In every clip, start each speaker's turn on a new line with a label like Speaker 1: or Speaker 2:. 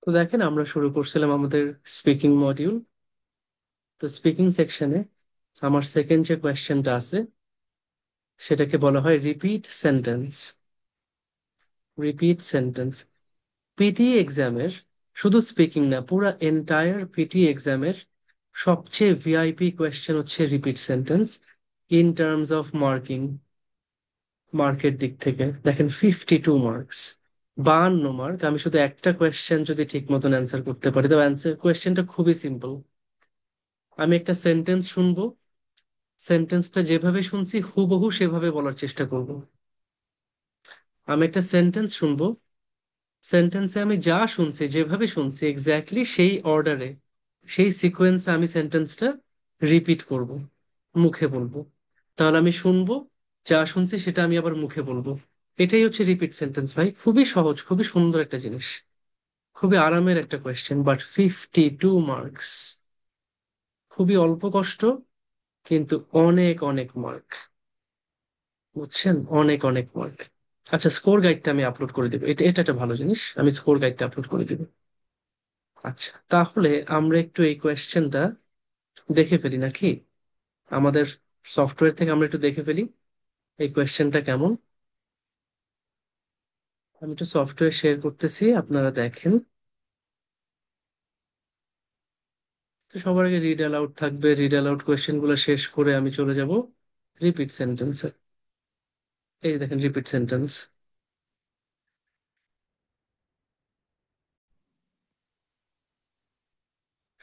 Speaker 1: তো দেখেন আমরা শুরু করছিলাম আমাদের স্পিকিং মডিউল। তো স্পিকিং সেকশনে আমার সেকেন্ড যে কোয়েশ্চেনটা আছে সেটাকে বলা হয় repeat sentence. Repeat sentence PT এক্সামের, শুধু স্পিকিং না, পুরা এন্টায়ার পিটি এক্সামের সবচেয়ে ভিআইপি কোয়েশ্চেন হচ্ছে repeat sentence in terms of marking. মার্কের দিক থেকে দেখেন 52 মার্কস, 52 মার্ক। আমি শুধু একটা কোয়েশ্চেন যদি ঠিক মতন অ্যান্সার করতে পারি, তো অ্যান্সার কোয়েশ্চেনটা খুবই সিম্পল। আমি একটা সেন্টেন্স শুনবো, সেন্টেন্সটা যেভাবে শুনছি হুবহু সেভাবে বলার চেষ্টা করব। আমি একটা সেন্টেন্স শুনবো, সেন্টেন্সে আমি যা শুনছি যেভাবে শুনছি এক্স্যাক্টলি সেই অর্ডারে, সেই সিকোয়েন্সে আমি সেন্টেন্সটা রিপিট করব, মুখে বলবো। তাহলে আমি শুনবো, যা শুনছি সেটা আমি আবার মুখে বলবো। এটাই হচ্ছে রিপিট সেন্টেন্স ভাই। খুবই সহজ, খুবই সুন্দর একটা জিনিস, খুবই আরামের একটা কোয়েশ্চেন, বাট 52 মার্কস। খুবই অল্প কষ্ট, কিন্তু অনেক অনেক মার্ক। বুঝছেন, অনেক অনেক মার্ক। আচ্ছা, স্কোর গাইডটা আমি আপলোড করে দিব, এটা এটা একটা ভালো জিনিস, আমি স্কোর গাইডটা আপলোড করে দিব। আচ্ছা, তাহলে আমরা একটু এই কোয়েশ্চেনটা দেখে ফেলি নাকি? আমাদের সফটওয়্যার থেকে আমরা একটু দেখে ফেলি এই কোয়েশ্চেনটা কেমন। আমি একটু সফটওয়্যার শেয়ার করতেছি, আপনারা দেখেন। তো সবার আগে রিড অ্যালাউড থাকবে, রিড অ্যালাউড কোয়েশ্চেন গুলো শেষ করে আমি চলে যাব রিপিট সেন্টেন্সে। এই যে দেখেন রিপিট সেন্টেন্স।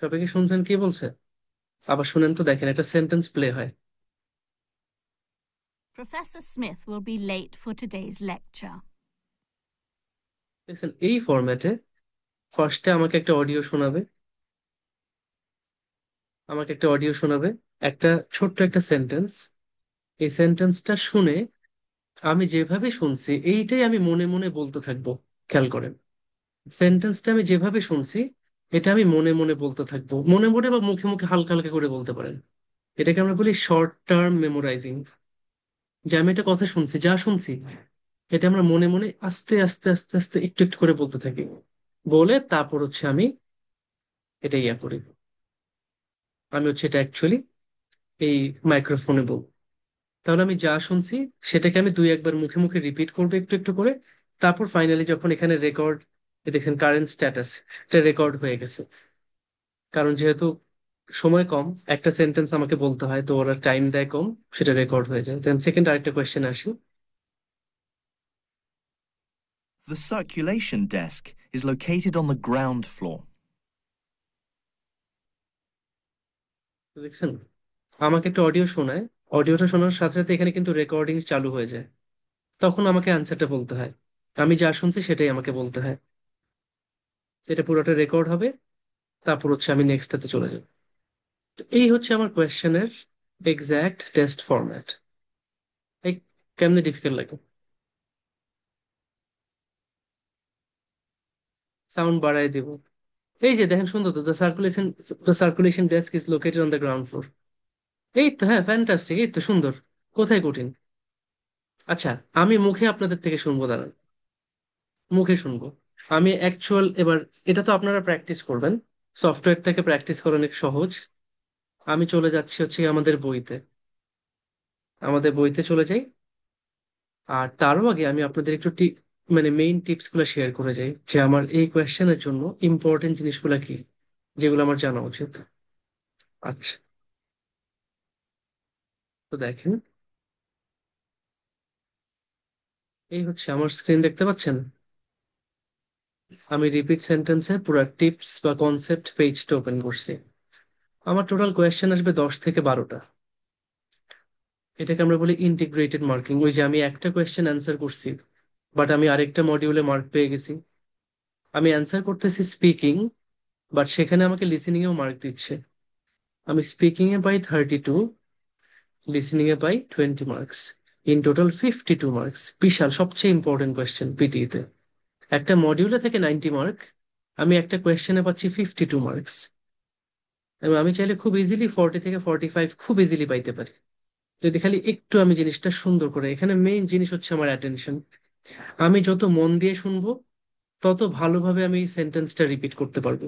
Speaker 1: সবাই কি শুনছেন কি বলছে? আবার শুনেন তো, দেখেন একটা সেন্টেন্স প্লে হয়।
Speaker 2: Professor Smith will be late for today's lecture.
Speaker 1: দেখছেন এই ফরম্যাটে ফার্স্টে আমাকে একটা অডিও শোনাবে, আমাকে একটা অডিও শোনাবে, একটা ছোট্ট একটা সেন্টেন্স। এই সেন্টেন্সটা শুনে আমি যেভাবে শুনছি এইটাই আমি মনে মনে বলতে থাকবো। খেয়াল করেন, সেন্টেন্সটা আমি যেভাবে শুনছি এটা আমি মনে মনে বলতে থাকবো, মনে মনে বা মুখে মুখে হালকা হালকা করে বলতে পারেন। এটাকে আমরা বলি শর্ট টার্ম মেমোরাইজিং। যে আমি একটা কথা শুনছি, যা শুনছি এটা আমরা মনে মনে আস্তে আস্তে আস্তে আস্তে একটু একটু করে বলতে থাকি, বলে তারপর হচ্ছে আমি এটা ইয়া করি। আমি হচ্ছে এটা অ্যাকচুয়ালি এই মাইক্রোফোনে বলবো। তাহলে আমি যা শুনছি সেটাকে আমি দুই একবার মুখে মুখে রিপিট করবো একটু একটু করে। তারপর ফাইনালি যখন এখানে রেকর্ড, দেখছেন কারেন্ট স্ট্যাটাস, এটা রেকর্ড হয়ে গেছে। কারণ যেহেতু সময় কম, একটা সেন্টেন্স আমাকে বলতে হয়, তো ওরা টাইম দেয় কম, সেটা রেকর্ড হয়ে যায়। দেন সেকেন্ড আরেকটা কোয়েশ্চেন আসি।
Speaker 3: The circulation desk is located on the ground floor.
Speaker 1: তো দেখছেন আমাকে একটা অডিও শোনায়, অডিওটা শোনার সাথে সাথে এখানে কিন্তু রেকর্ডিং চালু হয়ে যায়। তখন আমাকে অ্যান্সারটা বলতে হয়, আমি যা শুনছি সেটাই আমাকে বলতে হয়। তো এটা পুরোটা রেকর্ড হবে, তারপর হচ্ছে আমি নেক্সটটাতে চলে যাব। তো এই হচ্ছে আমার কোয়েশ্চেনের এক্সাক্ট টেস্ট ফরম্যাট। এই কেমনে ডিফিকাল্ট লাগে? সাউন্ড বাড়াই দিব। এই যে দেখেন সুন্দর তো, the circulation desk is located on the ground floor. এই তো, হ্যাঁ, ফ্যান্টাস্টিক, এই তো সুন্দর। কোথায় কঠিন? আচ্ছা, আমি মুখে আপনাদের থেকে শুনবো, দাঁড়ান। মুখে শুনবো আমি অ্যাকচুয়াল এবার। এটা তো আপনারা প্র্যাকটিস করবেন, সফটওয়্যার থেকে প্র্যাকটিস করা অনেক সহজ। আমি চলে যাচ্ছি হচ্ছে আমাদের বইতে, আমাদের বইতে চলে যাই। আর তারও আগে আমি আপনাদের একটু মানে মেইন টিপস গুলো শেয়ার করে যাই, যে আমার এই কোয়েশ্চেনের জন্য ইম্পর্টেন্ট জিনিসগুলো কি, যেগুলো আমার জানা উচিত। আচ্ছা, তো দেখেন, এই হচ্ছে আমার স্ক্রিন, দেখতে পাচ্ছেন? আমি রিপিট সেন্টেন্সের পুরো টিপস বা কনসেপ্ট পেজটা ওপেন করছি। আমার টোটাল কোয়েশ্চেন আসবে 10 থেকে 12টা। এটাকে আমরা বলি ইন্টিগ্রেটেড মার্কিং। ওই যে আমি একটা কোয়েশ্চেন অ্যান্সার করছি, বাট আমি আরেকটা মডিউলে মার্ক পেয়ে গেছি। আমি অ্যান্সার করতেছি স্পিকিং, বাট সেখানে আমাকে লিসেনিং এও মার্ক দিচ্ছে। আমি স্পিকিং এ পাই 32, লিসেনিং এ পাই 20 মার্কস। In total 52 marks. বিশাল, সবচেয়ে ইম্পর্টেন্ট কোয়েশ্চেন পিটিতে। একটা মডিউলে থেকে 90 মার্ক, আমি একটা কোয়েশ্চেনে পাচ্ছি 52 মার্কস। এবং আমি চাইলে খুব ইজিলি 40 থেকে 45 খুব ইজিলি পাইতে পারি, যদি খালি একটু আমি জিনিসটা সুন্দর করে। এখানে মেইন জিনিস হচ্ছে আমার অ্যাটেনশন। আমি যত মন দিয়ে শুনবো তত ভালোভাবে আমি সেন্টেন্সটা রিপিট করতে পারবো।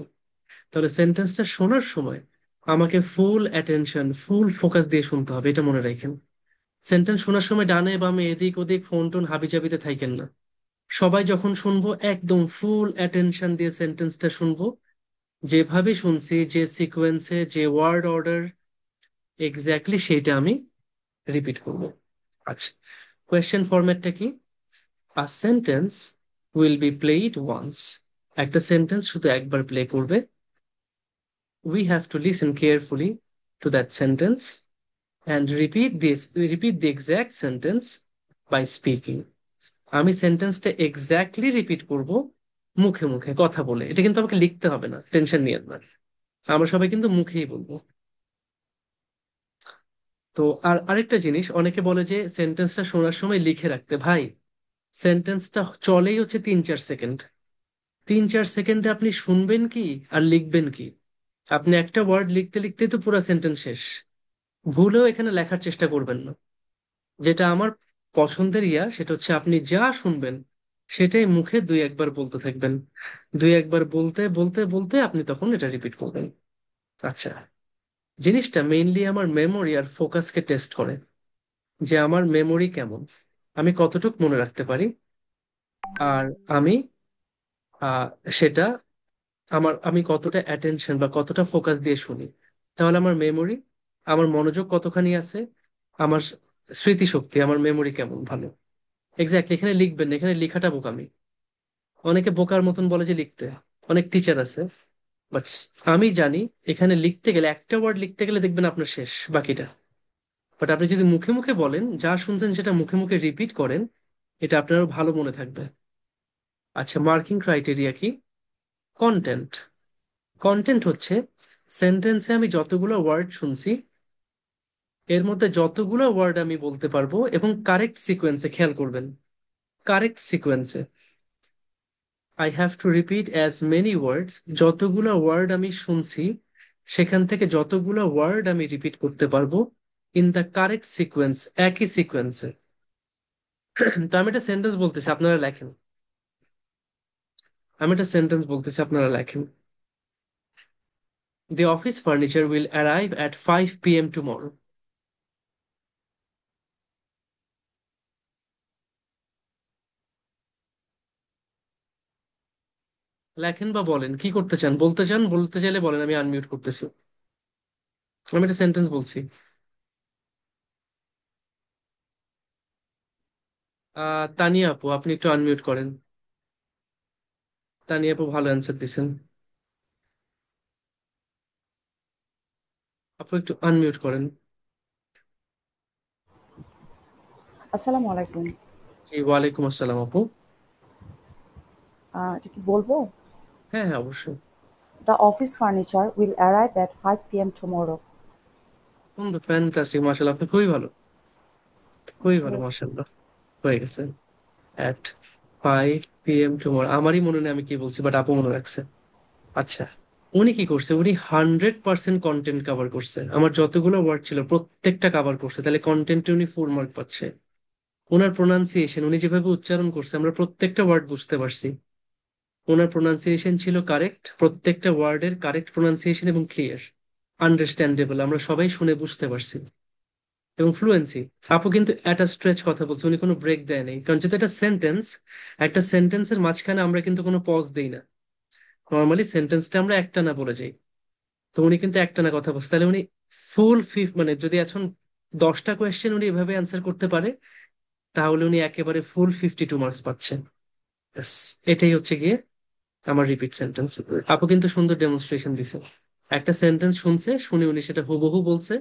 Speaker 1: তাহলে সেন্টেন্সটা শোনার সময় আমাকে ফুল অ্যাটেনশন, ফুল ফোকাস দিয়ে শুনতে হবে, এটা মনে রাখেন। সেন্টেন্স শোনার সময় ডানে বামে এদিক ওদিক ফোন টোন হাবিজাবিতে থাকেন না। সবাই যখন শুনবো একদম ফুল অ্যাটেনশন দিয়ে সেন্টেন্সটা শুনবো, যেভাবে শুনছি, যে সিকোয়েন্সে, যে ওয়ার্ড অর্ডার, এক্স্যাক্টলি সেইটা আমি রিপিট করব। আচ্ছা, কোয়েশ্চেন ফরম্যাটটা কি? A sentence will be played once. একটা সেন্টেন্স শুধু একবার প্লে করবে। We have to listen carefully to that sentence and repeat the exact sentence by speaking. আমি সেন্টেন্সটা এক্স্যাক্টলি রিপিট করব মুখে মুখে কথা বলে। এটা কিন্তু আমাকে লিখতে হবে না, টেনশন নিয়ে না। আমরা সবাই কিন্তু মুখেই বলবো। তো আর আরেকটা জিনিস, অনেকে বলে যে সেন্টেন্সটা শোনার সময় লিখে রাখতে। ভাই, সেন্টেন্সটা চলেই হচ্ছে 3-4 সেকেন্ড। 3-4 সেকেন্ডে আপনি শুনবেন কি আর লিখবেন কি? আপনি একটা ওয়ার্ড লিখতে লিখতেই তো পুরো সেন্টেন্স শেষ। ভুলেও এখানে লেখার চেষ্টা করবেন না। যেটা আমার পছন্দের সেটা হচ্ছে আপনি যা শুনবেন সেটাই মুখে দুই একবার বলতে থাকবেন। দুই একবার বলতে বলতে বলতে আপনি তখন এটা রিপিট করবেন। আচ্ছা, জিনিসটা মেইনলি আমার মেমোরি আর ফোকাসকে টেস্ট করে, যে আমার মেমোরি কেমন, আমি কতটুক মনে রাখতে পারি। আর আমি আহ সেটা আমি কতটা অ্যাটেনশন বা কতটা ফোকাস দিয়ে শুনি। তাহলে আমার মেমোরি, আমার মনোযোগ কতখানি আছে, আমার স্মৃতিশক্তি, আমার মেমোরি কেমন ভালো। এক্স্যাক্টলি, এখানে লিখবেন না, এখানে লেখাটা বোকামি। অনেকে বোকার মতন বলে যে লিখতে, অনেক টিচার আছে, বাট আমি জানি এখানে লিখতে গেলে, একটা ওয়ার্ড লিখতে গেলে দেখবেন আপনার শেষ বাকিটা। বাট আপনি যদি মুখে মুখে বলেন, যা শুনছেন সেটা মুখে মুখে রিপিট করেন, এটা আপনারও ভালো মনে থাকবে। আচ্ছা, মার্কিং ক্রাইটেরিয়া কি? কন্টেন্ট। কন্টেন্ট হচ্ছে সেন্টেন্সে আমি যতগুলো ওয়ার্ড শুনছি এর মধ্যে যতগুলো ওয়ার্ড আমি বলতে পারবো, এবং কারেক্ট সিকোয়েন্সে, খেয়াল করবেন, কারেক্ট সিকোয়েন্সে। I have to repeat as many words, যতগুলো ওয়ার্ড আমি শুনছি সেখান থেকে যতগুলো ওয়ার্ড আমি রিপিট করতে পারবো ইন দ্য কারেক্ট সিকোয়েন্স, একই সিকোয়েন্সে। তো আমি একটা সেন্টেন্স বলতেছি, আপনারা লেখেন। আমি একটা সেন্টেন্স বলতেছি, আপনারা লেখেন। The office furniture will arrive at 5 p.m. tomorrow. লেখেন বা বলেন কি করতে চান, বলতে চান, বলতে চাইলে বলেন, আমি আনমিউট করতেছি। আমি একটা সেন্টেন্স বলছি। তানিয়া আপু, আপনি একটু আনমিউট করেন। তানিয়া আপু ভালো অ্যান্সার দিছেন। আপু একটু আনমিউট করেন।
Speaker 4: আসসালামু আলাইকুম।
Speaker 1: জি, ওয়ালাইকুম আসসালাম আপু।
Speaker 4: এটা কি বলবো?
Speaker 1: হ্যাঁ হ্যাঁ, অবশ্যই।
Speaker 4: The office furniture will arrive at 5 p.m. tomorrow.
Speaker 1: সুন্দর, ফ্যান্টাস্টিক, মাশাআল্লাহ, আপনি খুবই ভালো, খুবই
Speaker 4: Thank
Speaker 1: ভালো,
Speaker 4: you.
Speaker 1: মাশাআল্লাহ। হয়ে গেছে। At 5 p.m. টুমরো, আমারই মনে নেই আমি কি বলছি, বাট আপু মনে রাখছে। আচ্ছা, উনি কি করছে, উনি 100% কন্টেন্ট কভার করছে, আমার যতগুলো ওয়ার্ড ছিল প্রত্যেকটা কভার করছে, তাহলে কন্টেন্টে উনি ফুল মার্ক পাচ্ছে। ওনার প্রোনাউন্সিয়েশন, উনি যেভাবে উচ্চারণ করছে আমরা প্রত্যেকটা ওয়ার্ড বুঝতে পারছি। ওনার প্রোনাউন্সিয়েশন ছিল কারেক্ট, প্রত্যেকটা ওয়ার্ডের কারেক্ট প্রোনাউন্সিয়েশন এবং ক্লিয়ার, আন্ডারস্ট্যান্ডেবল, আমরা সবাই শুনে বুঝতে পারছি। এবং ফ্লুয়েন্সি। আপু কিন্তু একটা স্ট্রেচ কথা বলছে, উনি কোনো ব্রেক দেয় নাই, কারণ যেহেতু একটা সেন্টেন্স, একটা সেন্টেন্সের মাঝখানে আমরা কিন্তু কোনো পজ দেই না। নর্মালি সেন্টেন্সটা আমরা একটা না বলে যাই। তো উনি কিন্তু একটা না কথা বলছে, তাহলে উনি ফুল মানে যদি এখন 10টা কোয়েশ্চেন উনি এভাবে অ্যান্সার করতে পারে, তাহলে উনি একেবারে ফুল 52 মার্কস পাচ্ছেন। ব্যাস, এটাই হচ্ছে গিয়ে আমার রিপিট সেন্টেন্স। আপু কিন্তু সুন্দর ডেমনস্ট্রেশন দিছে। একটা সেন্টেন্স শুনছে, শুনে উনি সেটা হুবহু বলছে,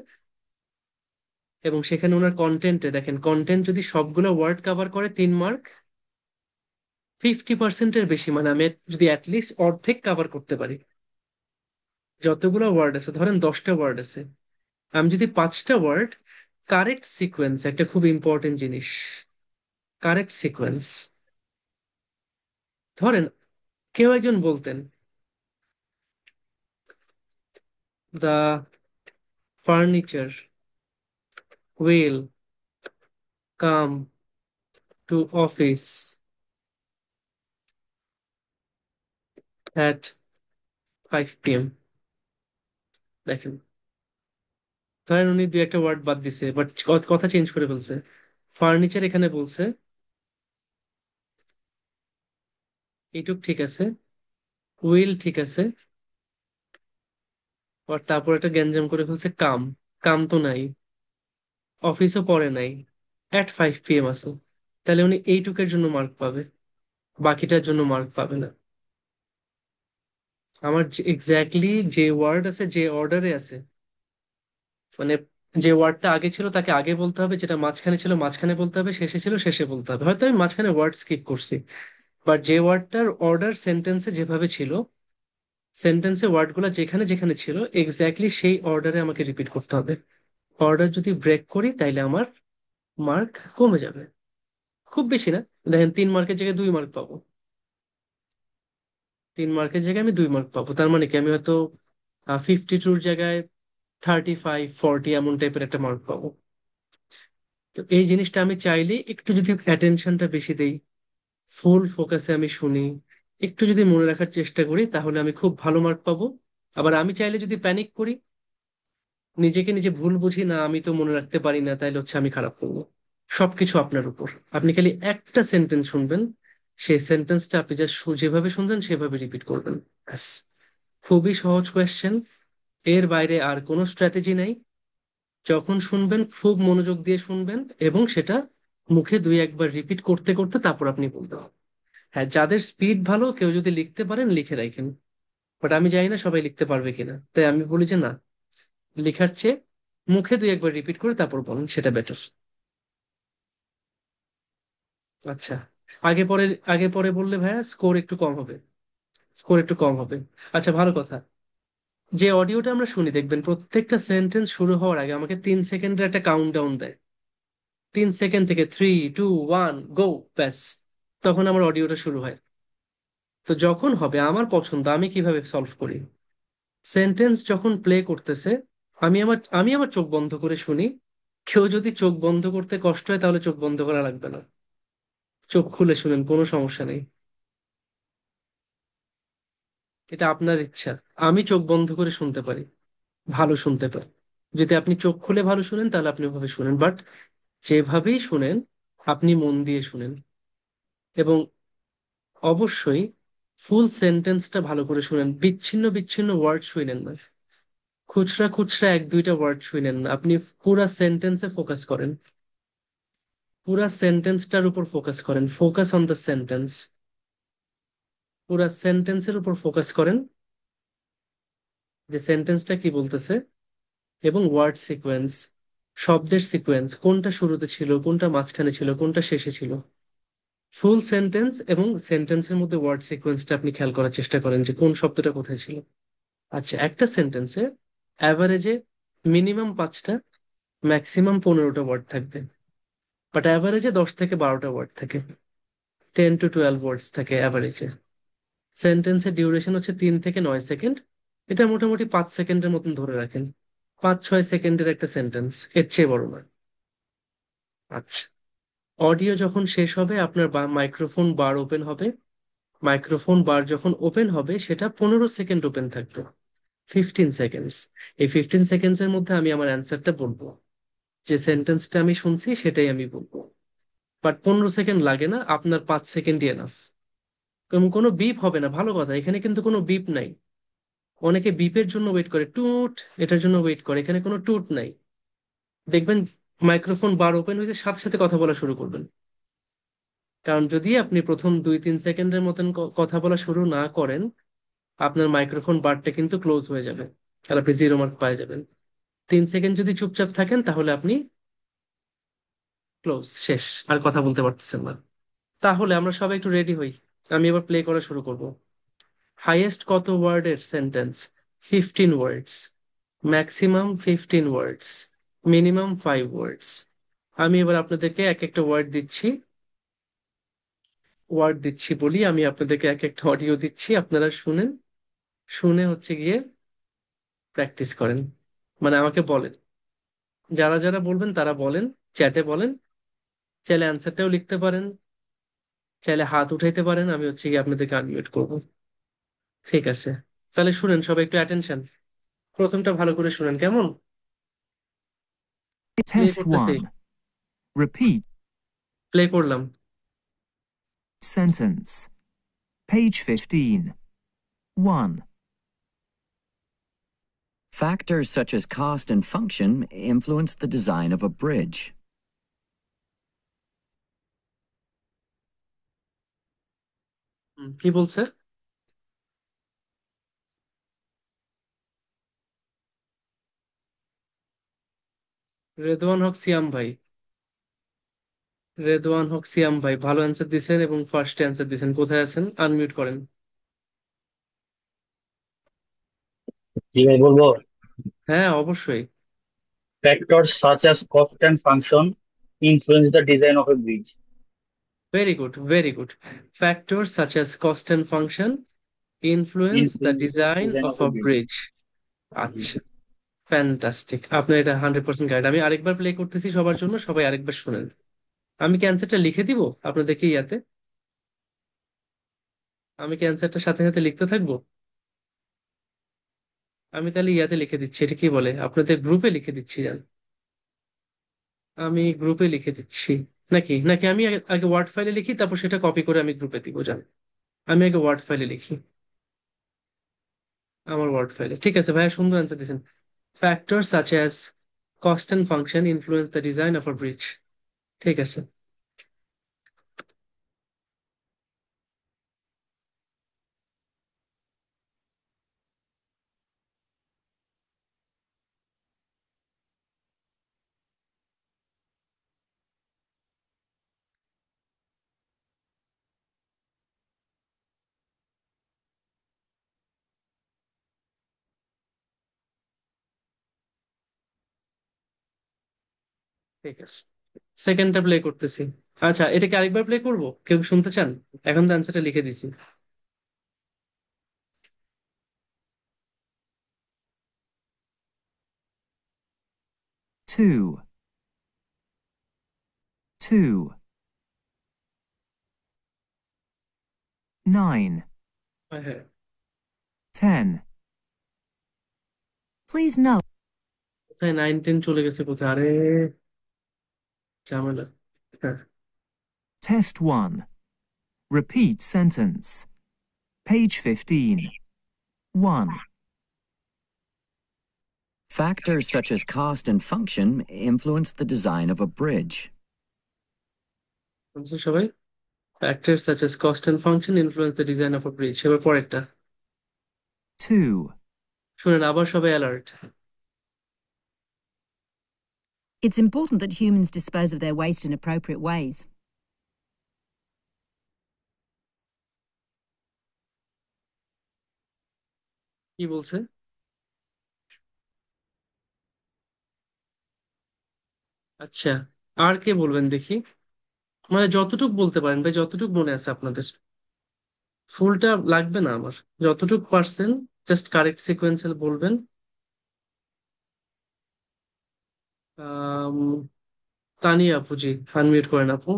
Speaker 1: এবং সেখানে ওনার কন্টেন্টে দেখেন, কন্টেন্ট যদি সবগুলো ওয়ার্ড কভার করে 3 মার্ক, 50%-এর বেশি, মানে আমি যদি অ্যাটলিস্ট অর্ধেক কভার করতে পারি, যতগুলো ওয়ার্ড আছে, ধরেন 10টা ওয়ার্ড আছে, আমি যদি 5টা ওয়ার্ড কারেক্ট সিকোয়েন্স, একটা খুব ইম্পর্টেন্ট জিনিস, কারেক্ট সিকোয়েন্স, ধরেন কেউ একজন বলতেন, the furniture will come to office at 5 p.m. দেখেন, ধরেন উনি দুই একটা ওয়ার্ড বাদ দিছে, বাট কথা চেঞ্জ করে ফেলছে। ফার্নিচার এখানে বলছে, এইটুক ঠিক আছে, উইল ঠিক আছে, আর তারপর একটা গ্যাঞ্জাম করে ফেলছে কাম। কাম তো নাই, অফিসও পড়ে নাই, at 5 p.m. আছে। তাহলে উনি এইটুকের জন্য মার্ক পাবে, বাকিটার জন্য মার্ক পাবে না। আমার এক্স্যাক্টলি যে ওয়ার্ড আছে, যে অর্ডারে আছে, মানে যে ওয়ার্ডটা আগে ছিল তাকে আগে বলতে হবে, যেটা মাঝখানে ছিল মাঝখানে বলতে হবে, শেষে ছিল শেষে বলতে হবে। হয়তো আমি মাঝখানে ওয়ার্ড স্কিপ করছি, বাট যে ওয়ার্ডটার অর্ডার সেন্টেন্সে যেভাবে ছিল, সেন্টেন্সে ওয়ার্ডগুলো যেখানে যেখানে ছিল এক্স্যাক্টলি সেই অর্ডারে আমাকে রিপিট করতে হবে। অর্ডার যদি ব্রেক করি তাইলে আমার মার্ক কমে যাবে, খুব বেশি না। দেখেন 3 মার্কের জায়গায় 2 মার্ক পাবো, 3 মার্কের জায়গায় আমি 2 মার্ক পাবো। তার মানে কি আমি হয়তো 52-র জায়গায় 35-40 এমন টাইপের একটা মার্ক পাবো। তো এই জিনিসটা আমি চাইলে একটু যদি অ্যাটেনশনটা বেশি দেই, ফুল ফোকাসে আমি শুনি, একটু যদি মনে রাখার চেষ্টা করি, তাহলে আমি খুব ভালো মার্ক পাবো। আবার আমি চাইলে যদি প্যানিক করি, নিজেকে নিজে ভুল বুঝি, না আমি তো মনে রাখতে পারি না, তাইলে হচ্ছে আমি খারাপ করবো। সবকিছু আপনার উপর। আপনি খালি একটা সেন্টেন্স শুনবেন, সেই সেন্টেন্সটা আপনি যা যেভাবে শুনছেন সেভাবে রিপিট করবেন, ব্যাস। খুবই সহজ কোয়েশ্চেন, এর বাইরে আর কোনো স্ট্র্যাটেজি নাই। যখন শুনবেন খুব মনোযোগ দিয়ে শুনবেন, এবং সেটা মুখে 2-1 বার রিপিট করতে করতে তারপর আপনি বলবেন। হ্যাঁ, যাদের স্পিড ভালো, কেউ যদি লিখতে পারেন লিখে রাখেন, বাট আমি জানি না সবাই লিখতে পারবে কিনা, তাই আমি বলি যে না, লিখার চেয়ে মুখে 2-1 বার রিপিট করে তারপর বলেন, সেটা বেটার। আচ্ছা, আগে পরে, আগে পরে বললে ভাইয়া স্কোর একটু কম হবে, স্কোর একটু কম হবে। আচ্ছা, ভালো কথা। যে অডিওটা আমরা শুনি, দেখবেন প্রত্যেকটা সেন্টেন্স শুরু হওয়ার আগে আমাকে 3 সেকেন্ডের একটা কাউন্টডাউন দেয়। 3 সেকেন্ড থেকে 3, 2, 1, গো, ব্যাস। তখন আমার অডিওটা শুরু হয়। তো যখন হবে আমার পছন্দ, আমি কিভাবে সলভ করি, সেন্টেন্স যখন প্লে করতেছে, আমি আমার চোখ বন্ধ করে শুনি। কেউ যদি চোখ বন্ধ করতে কষ্ট হয় তাহলে চোখ বন্ধ করা লাগবে না, চোখ খুলে শুনেন, কোনো সমস্যা নেই। এটা আপনার ইচ্ছা। আমি চোখ বন্ধ করে শুনতে পারি, ভালো শুনতে পারি। যদি আপনি চোখ খুলে ভালো শুনেন তাহলে আপনি ওভাবে শুনেন, বাট যেভাবেই শুনেন আপনি মন দিয়ে শুনেন। এবং অবশ্যই ফুল সেন্টেন্সটা ভালো করে শুনেন, বিচ্ছিন্ন বিচ্ছিন্ন ওয়ার্ড শুনেন না, খুচরা খুচরা 1-2টা ওয়ার্ড শুনেন না। আপনি পুরা সেন্টেন্সে ফোকাস করেন, পুরা সেন্টেন্সটার উপর ফোকাস করেন, ফোকাস অন দ্য সেন্টেন্স। পুরা সেন্টেন্সের উপর ফোকাস করেন, যে সেন্টেন্সটা কি বলতেছে, এবং ওয়ার্ড সিকোয়েন্স, শব্দের সিকোয়েন্স, কোনটা শুরুতে ছিল, কোনটা মাঝখানে ছিল, কোনটা শেষে ছিল। ফুল সেন্টেন্স এবং সেন্টেন্সের মধ্যে ওয়ার্ড সিকোয়েন্সটা আপনি খেয়াল করার চেষ্টা করেন, যে কোন শব্দটা কোথায় ছিল। আচ্ছা, একটা সেন্টেন্সে অ্যাভারেজে মিনিমাম 5টা, ম্যাক্সিমাম 15টা ওয়ার্ড থাকবে, বাট অ্যাভারেজে 10 থেকে 12টা ওয়ার্ড থাকে, 10 to 12 ওয়ার্ডস থাকে অ্যাভারেজে। সেন্টেন্সের ডিউরেশন হচ্ছে 3 থেকে 9 সেকেন্ড। এটা মোটামুটি 5 সেকেন্ডের মতন ধরে রাখেন, 5-6 সেকেন্ডের একটা সেন্টেন্স, এর চেয়ে বড় নয়। আচ্ছা, অডিও যখন শেষ হবে আপনার মাইক্রোফোন বার ওপেন হবে। মাইক্রোফোন বার যখন ওপেন হবে সেটা 15 সেকেন্ড ওপেন থাকবে, 15 সেকেন্ডস। এই 15 সেকেন্ডস এর মধ্যে আমি আমার অ্যান্সারটা বলবো, যে সেন্টেন্সটা আমি শুনছি সেটাই আমি বলবো। বাট 15 সেকেন্ড লাগে না, আপনার 5 সেকেন্ডই এনাফ। এবং কোনো বিপ হবে না, ভালো কথা, এখানে কিন্তু কোনো বিপ নাই। অনেকে বিপের জন্য ওয়েট করে, টুট এটার জন্য ওয়েট করে, এখানে কোনো টুট নাই। দেখবেন মাইক্রোফোন বার ওপেন হয়েছে, সাথে সাথে কথা বলা শুরু করবেন। কারণ যদি আপনি প্রথম 2-3 সেকেন্ডের মতন কথা বলা শুরু না করেন, আপনার মাইক্রোফোন বারটা কিন্তু ক্লোজ হয়ে যাবে, আর আপনি 0 মার্ক পেয়ে যাবেন। 3 সেকেন্ড যদি চুপচাপ থাকেন তাহলে আপনি ক্লোজ, শেষ, আর কথা বলতে পারতেছেন না। তাহলে আমরা সবাই একটু রেডি হই, আমি এবার প্লে করা শুরু করব। হাইয়েস্ট কত ওয়ার্ডের সেন্টেন্স? 15 ওয়ার্ডস। ম্যাক্সিমাম 15 ওয়ার্ডস। মিনিমাম 5 ওয়ার্ডস। আমি এবার আপনাদেরকে এক একটা ওয়ার্ড দিচ্ছি বলি, আমি আপনাদেরকে এক একটা অডিও দিচ্ছি, আপনারা শুনেন, শুনে হচ্ছে গিয়ে প্র্যাকটিস করেন, মানে আমাকে বলেন। যারা যারা বলবেন তারা বলেন, চ্যাটে বলেন, চাইলে অ্যান্সারটাও লিখতে পারেন, চাইলে হাত উঠাইতে পারেন, আমি হচ্ছে গিয়ে আপনাদেরকে আনমিউট করবো। ঠিক আছে, তাহলে শুনেন সবাই একটু অ্যাটেনশন। প্রথমটা ভালো করে শুনেন কেমন। প্লে
Speaker 3: Test
Speaker 1: করতেছি,
Speaker 3: 1. Repeat
Speaker 1: প্লে করলাম।
Speaker 3: sentence. Page 15. 1.
Speaker 5: Factors such as cost and function influence the design of a bridge.
Speaker 1: কি বলছে? রেদওয়ান হক সিয়াম ভাই, রেদওয়ান হক সিয়াম ভাই ভালো অ্যান্সার দিছেন এবং ফার্স্ট অ্যান্সার দিছেন। কোথায় আছেন? আনমিউট করেন।
Speaker 6: জি ভাই বলবো।
Speaker 1: হ্যাঁ অবশ্যই।
Speaker 6: Factors such as cost and function influence the design of a bridge.
Speaker 1: Very good, very good. Factor such as cost and function influence the
Speaker 6: Influence the
Speaker 1: design
Speaker 6: design
Speaker 1: of
Speaker 6: of a
Speaker 1: a
Speaker 6: bridge.
Speaker 1: Bridge. আচ্ছা, fantastic, আপনার এটা 100% guide. আমি আরেকবার play করতেছি সবার জন্য, সবাই আরেকবার শুনেন। আমি কি অ্যান্সারটা লিখে দিব আপনাদেরকে ইয়াতে? আমি কি অ্যান্সারটা সাথে সাথে লিখতে থাকবো? আমি তাহলে ইয়াতে লিখে দিচ্ছি, এটা কি বলে, আপনাদের গ্রুপে লিখে দিচ্ছি জান। আমি গ্রুপে লিখে দিচ্ছি, নাকি নাকি আমি আগে আগে ওয়ার্ড ফাইলে লিখি, তারপর সেটা কপি করে আমি গ্রুপে দিব জান। আমি আগে ওয়ার্ড ফাইলে লিখি, আমার ওয়ার্ড ফাইলে। ঠিক আছে ভাইয়া, সুন্দর অ্যান্সার দিয়েছেন। Factor such as cost and function influence the design of a bridge. ঠিক আছে। ঠিক আছে, সেকেন্ডটা প্লে করতেছি। আচ্ছা, এটাকে আরেকবার প্লে করব, কেউ শুনতে চান? এখন তো অ্যান্সারটা লিখে দিছি।
Speaker 3: 2. 2. 9.
Speaker 1: হ্যাঁ হ্যাঁ।
Speaker 3: 10.
Speaker 4: Please note.
Speaker 1: কোথায় 9-10 চলে গেছে কোথায়, আরে ঝামেলা। হ্যাঁ।
Speaker 3: Test 1. Repeat sentence. Page 15. 1.
Speaker 5: Factors such as cost and function influence the design of a bridge.
Speaker 1: বলছো সবাই? Factor such as cost and function influence the design of a bridge. এবার পরেরটা
Speaker 3: 2.
Speaker 1: শুনেন, আবার সবাই alert.
Speaker 7: It's important that humans dispose of their waste in appropriate ways.
Speaker 1: কি বলছে? আচ্ছা, আর কে বলবেন দেখি, মানে যতটুক বলতে পারেন ভাই, যতটুক মনে আছে আপনাদের। ফুলটা লাগবে না আমার, যতটুক পারছেন জাস্ট কারেক্ট সিকোয়েন্সে বলবেন। আম, তানিয়া আপুজি, আনমিউট করেন আপু।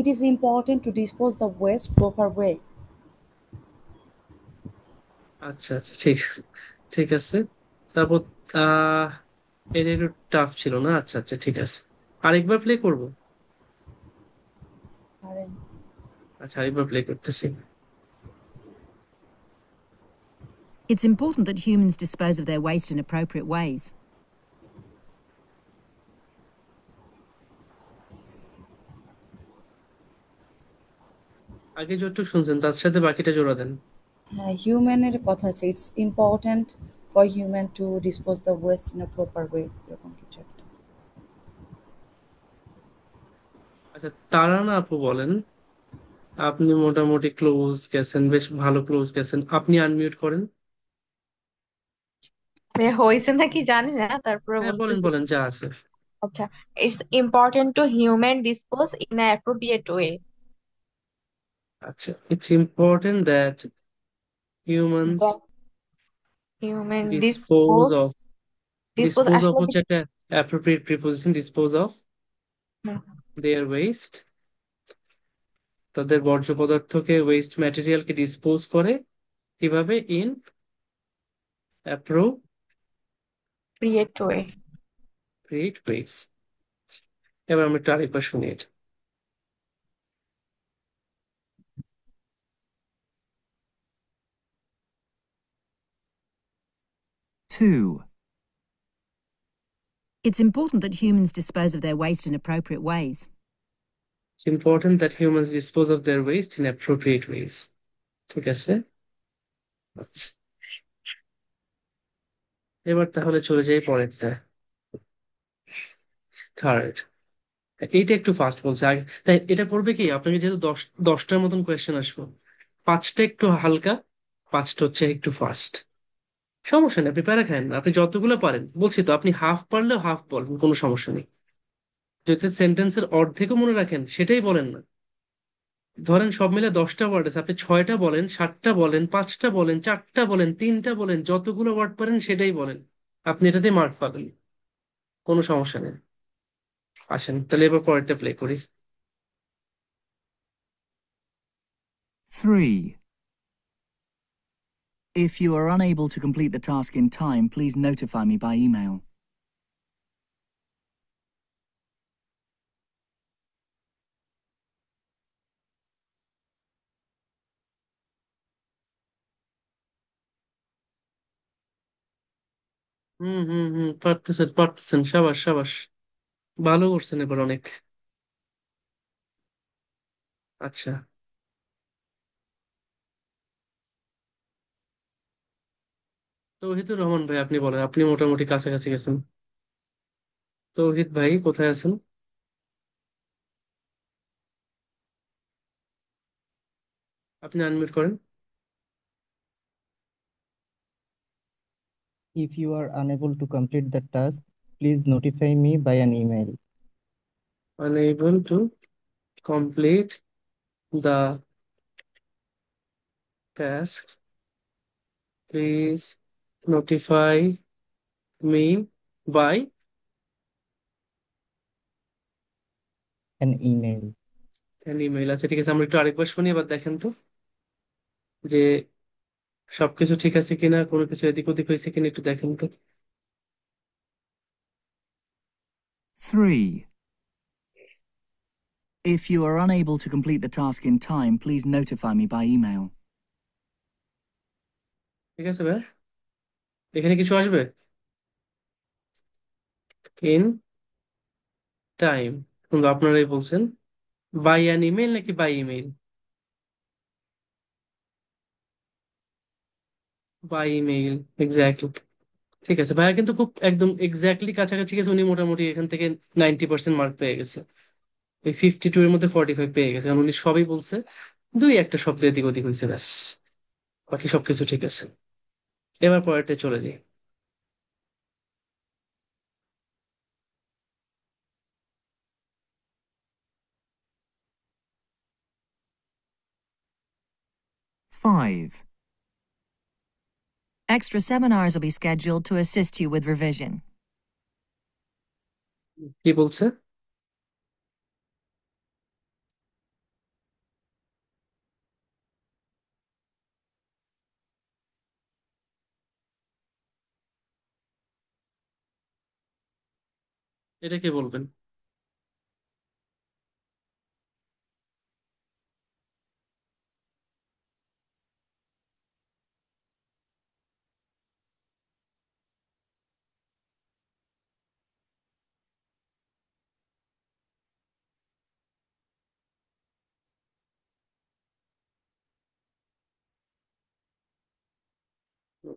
Speaker 4: It is important to dispose the waste proper way.
Speaker 1: আচ্ছা আচ্ছা, ঠিক, ঠিক আছে। তারপর আহ এটা একটু টাফ ছিল না। আচ্ছা আচ্ছা, ঠিক আছে, আরেকবার প্লে করব।
Speaker 4: Karen.
Speaker 1: আচ্ছা, আরেকবার প্লে করতেছি।
Speaker 7: It's important that humans dispose of their waste in appropriate ways.
Speaker 1: আগে যতটুকু শুনছেন তার সাথে বাকিটা জোড়া দেন।
Speaker 4: হিউম্যানের কথা আছে, it's important for human two dispose the West in a proper way, এরকম কিছু একটা।
Speaker 1: আচ্ছা, তারানা আপু বলেন। আপনি মোটামুটি ক্লোজ গেছেন, বেশ ভালো ক্লোজ গেছেন, আপনি আনমিউট করেন।
Speaker 8: হয়েছে নাকি জানি না, তারপরে
Speaker 1: হ্যাঁ বলেন
Speaker 8: বলতেছি।
Speaker 1: বলেন, যা আছে।
Speaker 8: আচ্ছা, it's important to human dispose in appropriate way.
Speaker 1: আচ্ছা, it's important that humans
Speaker 8: human
Speaker 1: dispose
Speaker 8: dispose
Speaker 1: of,
Speaker 8: dispose
Speaker 1: dispose of
Speaker 8: আসলে
Speaker 1: হচ্ছে একটা appropriate preposition, dispose of their waste, তাদের বর্জ্য পদার্থকে ওয়েস্ট ম্যাটেরিয়ালকে ডিসপোজ করে কিভাবে? In appropriate
Speaker 8: Create way.
Speaker 1: Ways. এবার আমি একটু আরেকবার শুনি এটা।
Speaker 5: 2.
Speaker 7: It's important that humans dispose of their waste in appropriate ways.
Speaker 1: It's important that humans dispose of their waste in appropriate ways. ঠিক আছে, আচ্ছা। এবার তাহলে চলে যাই পরেরটা, থার্ড। এইটা একটু ফাস্ট বলছে আগে, তাই এটা করবে কি, আপনাকে যেহেতু 10টার মতন কোয়েশ্চেন আসবো, 5টা একটু হালকা, 5টা হচ্ছে একটু ফাস্ট। সমস্যা নেই, আপনি প্যারা খান না, আপনি যতগুলো পারেন, বলছি তো আপনি হাফ পারলেও হাফ বলেন, কোনো সমস্যা নেই। যদি সেন্টেন্সের অর্ধেকও মনে রাখেন সেটাই বলেন না। ধরেন সব মিলে 10টা ওয়ার্ড আছে, আপনি 6টা বলেন, 7টা বলেন, 5টা বলেন, 4টা বলেন, 3টা বলেন, যতগুলো ওয়ার্ড পারেন সেটাই বলেন, আপনি এটাতেই মার্ক পাবেন, কোনো সমস্যা নেই। আসেন তাহলে এবার পরেরটা প্লে করি।
Speaker 5: 3. If you are unable to complete the task in time, please notify me by email.
Speaker 1: হুম হুম হুম, পারতেছেন পারতেছেন, সাবাস সাবাস, ভালো করছেন এবার অনেক। আচ্ছা, তৌহিদুর রহমান ভাই আপনি বলেন, আপনি মোটামুটি কাছাকাছি গেছেন। তৌহিদ ভাই কোথায় আছেন? আপনি আনমিউট করেন।
Speaker 9: If you are unable to complete the task, please notify me by an email.
Speaker 1: Unable to complete the task, please notify me by
Speaker 9: An email.
Speaker 1: an email। আচ্ছা ঠিক আছে, আমরা একটু আরেকবার শুনি, এবার দেখেন তো যে সবকিছু ঠিক আছে কিনা, কোনো কিছু এদিক ওদিক হয়েছে কিনা, একটু দেখেন তো।
Speaker 5: 3. If you are unable to complete the task in time, please notify me by email.
Speaker 1: ঠিক আছে ভাই, এখানে কিছু আসবে? ইন টাইম, কিন্তু আপনারাই বলছেন, বাই অ্যান ইমেল নাকি by email? By email, exactly. ঠিক আছে ভাইয়া, কিন্তু খুব একদম এক্স্যাক্টলি কাছাকাছি গেছে, উনি মোটামুটি এখান থেকে 90% মার্ক পেয়ে গেছে। ওই 52 এর মধ্যে 45 পেয়ে গেছে, কারণ উনি সবই বলছে, দুই একটা শব্দ এদিক ওদিক হয়েছে ব্যাস, বাকি সবকিছু ঠিক আছে। এবার পরেরটা চলে যাই।
Speaker 5: 5.
Speaker 10: Extra seminars will be scheduled to assist you with revision.
Speaker 1: কি বলছে? এটা কি বলবেন?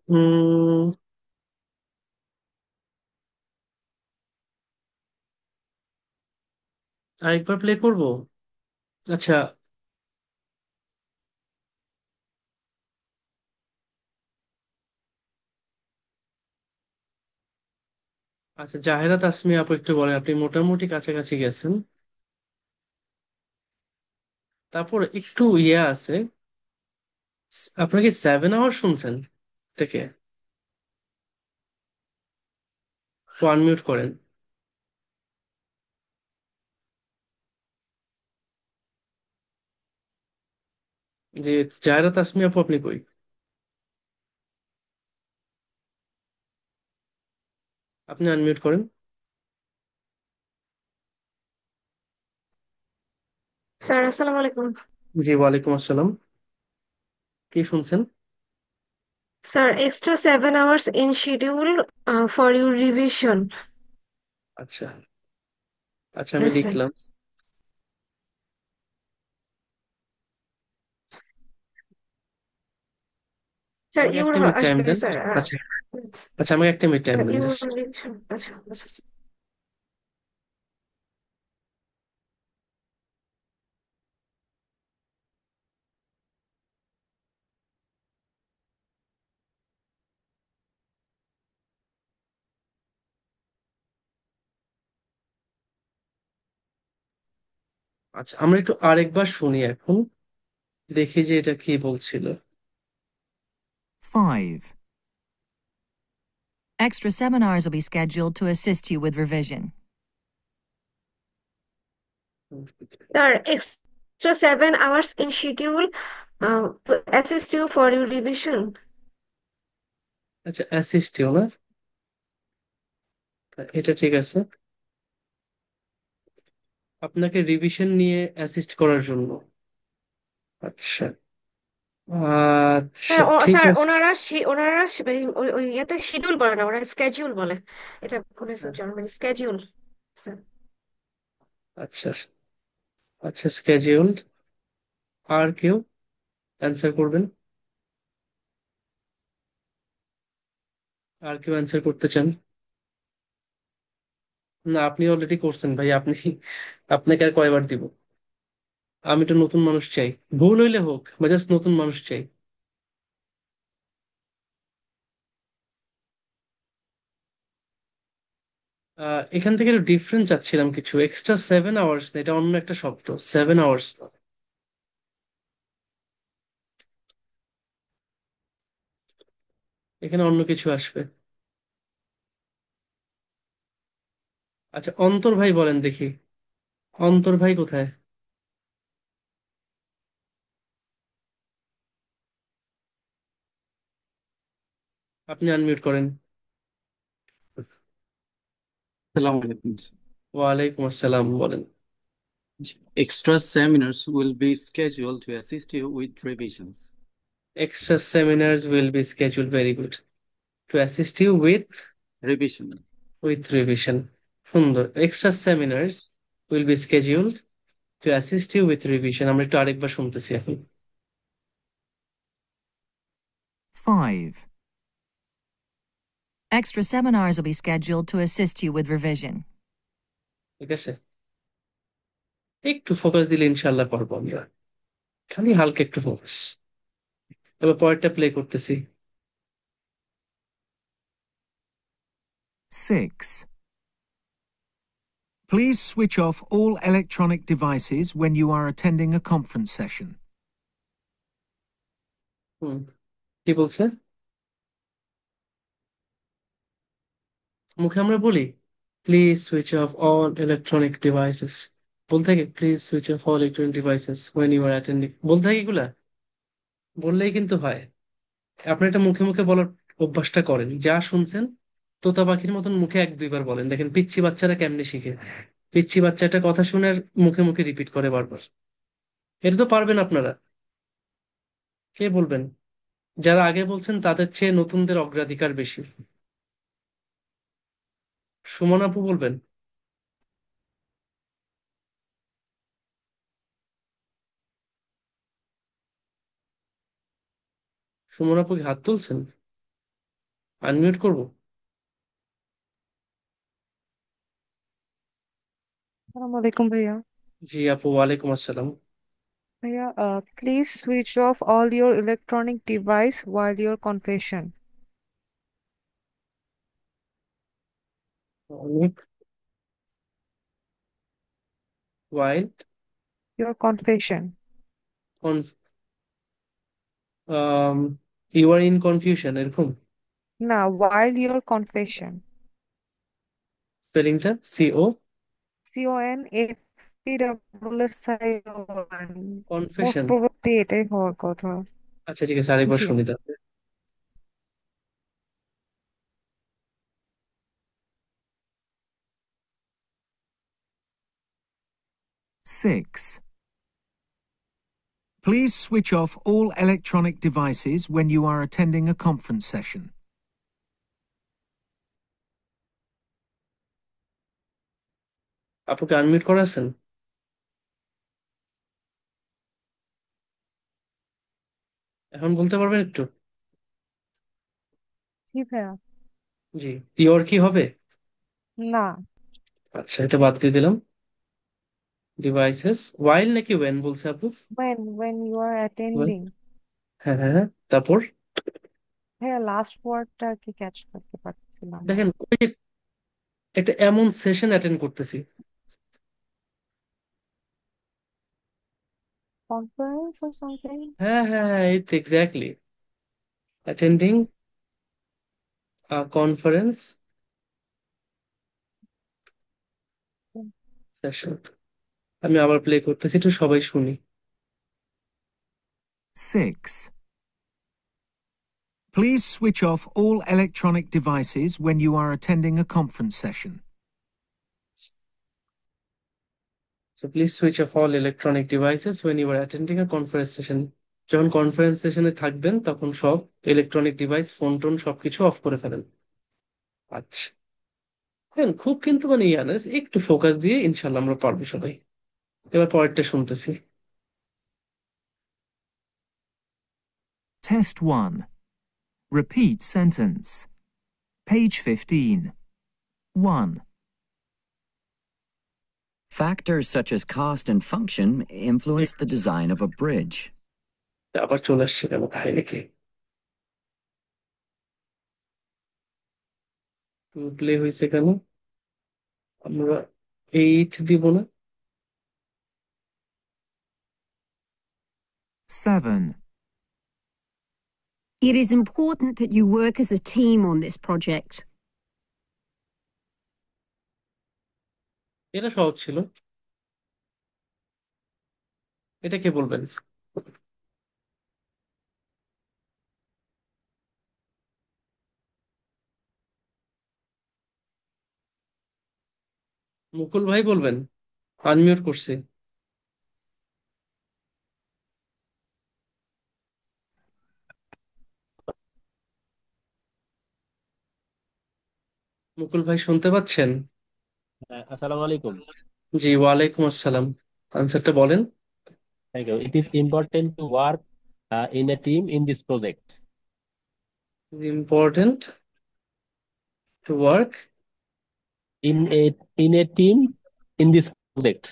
Speaker 1: উম আরেকবার প্লে করব। আচ্ছা, আচ্ছা জাহেরা তাসমিয়া আপু একটু বলেন, আপনি মোটামুটি কাছাকাছি গেছেন, তারপর একটু ইয়ে আছে। আপনার কি 7 আওয়ার শুনছেন থেকে? তো আনমিউট করেন। যে জায়রা তাসমি আপু, আপনি কই? আপনি আনমিউট করেন।
Speaker 11: স্যার আসসালামু আলাইকুম।
Speaker 1: জি, ওয়ালাইকুম আসসালাম। কি শুনছেন?
Speaker 11: Sir extra 7 hours in schedule for your revision.
Speaker 1: আচ্ছা আচ্ছা, আমি
Speaker 11: Yes, sir.
Speaker 1: লিখলাম।
Speaker 11: Sir,
Speaker 1: আমাকে
Speaker 11: your
Speaker 1: একটা মিনিট টাইম
Speaker 11: আসবে
Speaker 1: দেন।
Speaker 11: স্যার।
Speaker 1: আচ্ছা আচ্ছা, আমাকে একটা মিনিট টাইম দেন
Speaker 11: your
Speaker 1: জাস্ট।
Speaker 11: revision আচ্ছা আচ্ছা আচ্ছা।
Speaker 1: আচ্ছা, আমরা একটু আরেকবার শুনি এখন, দেখি যে এটা কি বলছিল।
Speaker 10: 5. Extra seminars will be scheduled to assist you with revision.
Speaker 11: Sir, extra 7 hours in schedule to assist you for your revision.
Speaker 1: আচ্ছা, অ্যাসিস্টিও না, এটা ঠিক আছে। আপনাকে রিভিশন নিয়ে অ্যাসিস্ট করার জন্য। আচ্ছা আচ্ছা,
Speaker 11: হ্যাঁ
Speaker 1: ঠিক
Speaker 11: স্যার
Speaker 1: আছে।
Speaker 11: ওনারা ওই ইয়েতে শিডিউল বলে না, ওরা স্কেডিউল বলে। এটা ভুলে
Speaker 1: হ্যাঁ,
Speaker 11: জার্মানি স্কেডিউল স্যার।
Speaker 1: আচ্ছা আচ্ছা, স্কেডিউলড। আর কেউ অ্যান্সার করবেন? আর কেউ অ্যান্সার করতে চান? না, আপনি অলরেডি করছেন ভাই। আপনাকে আর কয়বার দিব? আমি তো নতুন মানুষ চাই, ভুল হইলে হোক, বা জাস্ট নতুন মানুষ চাই। এখান থেকে একটু ডিফারেন্স চাচ্ছিলাম কিছু। এক্সট্রা 7 আওয়ার্স, এটা অন্য একটা শব্দ। 7 আওয়ার্স, এখানে অন্য কিছু আসবে। আচ্ছা, অন্তর ভাই বলেন দেখি। অন্তর ভাই কোথায়? আপনি আনমিউট করেন।
Speaker 12: Assalamu alaikum.
Speaker 1: ওয়ালাইকুম আসসালাম, বলেন।
Speaker 12: Extra seminars will be scheduled to assist you with revisions.
Speaker 1: Extra seminars will be scheduled, very good, to assist you
Speaker 12: Revision.
Speaker 1: With revision. সুন্দর। Extra seminars will be scheduled to assist you with revision. আমরা একটু আরেকবার শুনতেছি এখন।
Speaker 10: 5. Extra seminars will be scheduled to assist you with revision.
Speaker 1: ঠিক আছে, একটু focus দিলে ইনশাল্লাহ পারবো আমরা। খালি হালকা একটু ফোকাস। তবে পরেরটা প্লে করতেছি।
Speaker 13: 6. Please switch off all electronic devices when you are attending a conference session.
Speaker 1: হুম, কি বলছে? মুখে আমরা বলি please switch off all electronic devices, বলতে থাকি please switch off all electronic devices when you are attending, বলতে থাকি এগুলা। বললেই কিন্তু হয়। আপনি এটা মুখে মুখে বলার অভ্যাসটা করেন, যা শুনছেন তোতা পাখির মতন মুখে 1-2 বার বলেন। দেখেন পিচ্চি বাচ্চারা কেমনে শিখে। পিচ্চি বাচ্চাটা কথা শুনে আর মুখে মুখে রিপিট করে বারবার। এটা তো পারবেন আপনারা। কে বলবেন? যারা আগে বলছেন তাদের চেয়ে নতুনদের অগ্রাধিকার বেশি। সুমন আপু বলবেন। সুমন আপু কি হাত তুলছেন? আনমিউট করব?
Speaker 14: আসসালামু আলাইকুম ভাইয়া।
Speaker 1: জি আপু, ওয়ালাইকুম আসসালাম।
Speaker 14: ভাইয়া, please switch off all your electronic device while your confession.
Speaker 1: অনেক while
Speaker 14: Your confession.
Speaker 1: You are in confusion, এরকম
Speaker 14: না, while your confession.
Speaker 1: স্পেলিংটা CONFUSION।
Speaker 14: CONFUSION. PWSI 1 most
Speaker 1: confession.
Speaker 14: Probably এটাই হওয়ার কথা।
Speaker 1: আচ্ছা ঠিক আছে, আরেকবার
Speaker 14: জি।
Speaker 1: শুনি তাহলে।
Speaker 13: 6. Please switch off all electronic devices when you are attending a conference session.
Speaker 1: আপুকে আনমিউট করা আছেন? এখন বলতে পারবেন একটু?
Speaker 14: জি ভাইয়া।
Speaker 1: জি। ইওর কি হবে?
Speaker 14: না,
Speaker 1: আচ্ছা, এটা বাদ দিয়ে দিলাম। ডিভাইসেস ওয়াইল নাকি ওয়েন বলছে আপু?
Speaker 14: when you are
Speaker 1: When?
Speaker 14: attending।
Speaker 1: হ্যাঁ হ্যাঁ হ্যাঁ, তারপর?
Speaker 14: ভাইয়া লাস্ট ওয়ার্ডটা কি ক্যাচ করতে পারছিলাম না।
Speaker 1: দেখেন ওই যে একটা এমন সেশন অ্যাটেন্ড করতেছি।
Speaker 14: Conference or something?
Speaker 1: হ্যাঁ হ্যাঁ হ্যাঁ, এই তো এক্স্যাক্টলি। Attending conference session. আমি আবার প্লে করতেছি, একটু সবাই শুনি।
Speaker 13: 6. Please switch off all electronic devices when you are attending a conference session.
Speaker 1: So please switch off all electronic devices when you are attending a conference session. যখন conference সেশনে থাকবেন তখন সব ইলেকট্রনিক ডিভাইস, ফোন টোন সবকিছু of করে ফেলেন। আচ্ছা, দেখেন খুব কিন্তু মানে ইয়ানেস, একটু ফোকাস দিয়ে ইনশাল্লাহ আমরা পারবো সবাই। এবার পরেরটা শুনতেছি।
Speaker 5: Test 1. Repeat sentence. Page 15. 1. Factors such as cost and function influence the design of a bridge.
Speaker 1: আবার চলে আসছে কেন, তাই নাকি? প্লে হয়েছে কেন? আমরা 8 দিব না?
Speaker 13: 7.
Speaker 7: It is important that you work as a team on this project.
Speaker 1: এটা সহজ ছিল। এটা কে বলবেন? মুকুল ভাই বলবেন? আনমিউট করছি। মুকুল ভাই শুনতে পাচ্ছেন?
Speaker 15: Assalamu alaikum.
Speaker 1: জি, ওয়ালাইকুম আসসালাম। আনসারটা বলেন।
Speaker 15: Thank you. It is important to work in a team in this project.
Speaker 1: Important to work
Speaker 15: In a team in this project.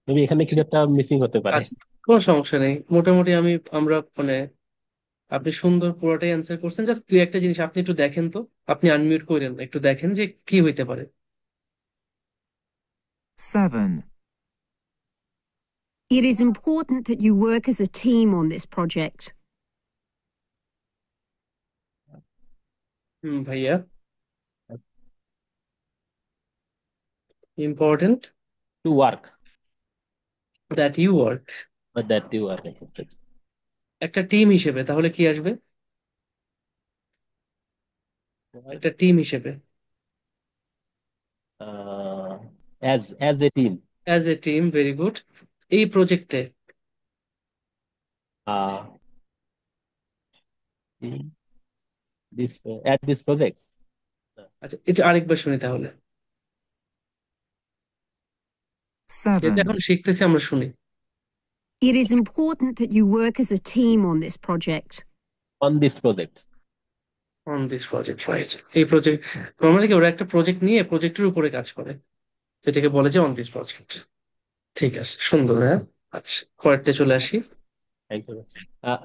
Speaker 15: Maybe এখানে কিছু একটা মিসিং হতে পারে।
Speaker 1: আচ্ছা, কোনো সমস্যা নেই। মোটামুটি আমরা মানে আপনি সুন্দর পুরোটাই অ্যান্সার করছেন। জাস্ট দুই একটা জিনিস আপনি একটু দেখেন তো, আপনি আনমিউট করেন, একটু দেখেন যে কি হইতে পারে।
Speaker 13: 7.
Speaker 7: It is important that you work as a team on this project.
Speaker 1: ভাইয়া, important
Speaker 15: To work.
Speaker 1: That you work.
Speaker 15: But that you work.
Speaker 1: একটা টিম হিসেবে তাহলে কি আসবে? একটা টিম হিসেবে।
Speaker 15: As a team.
Speaker 1: As a team, very good. এই প্রজেক্টে
Speaker 15: Uh, at this project.
Speaker 1: আচ্ছা, এটা আরেকবার শুনি তাহলে। এটা
Speaker 13: 7.
Speaker 1: এখন শিখতেছি, আমরা শুনি।
Speaker 7: It is important that you work as a team on this project.
Speaker 15: On this project.
Speaker 1: On this project, right. এই প্রজেক্ট নর্মালি কি ওরা একটা প্রজেক্ট নিয়ে প্রজেক্টের উপরে কাজ করে, যেটাকে বলে যে অন দিস প্রজেক্ট। ঠিক আছে, সুন্দর। হ্যাঁ, আচ্ছা পরেরটা চলে আসি।
Speaker 15: Thank you.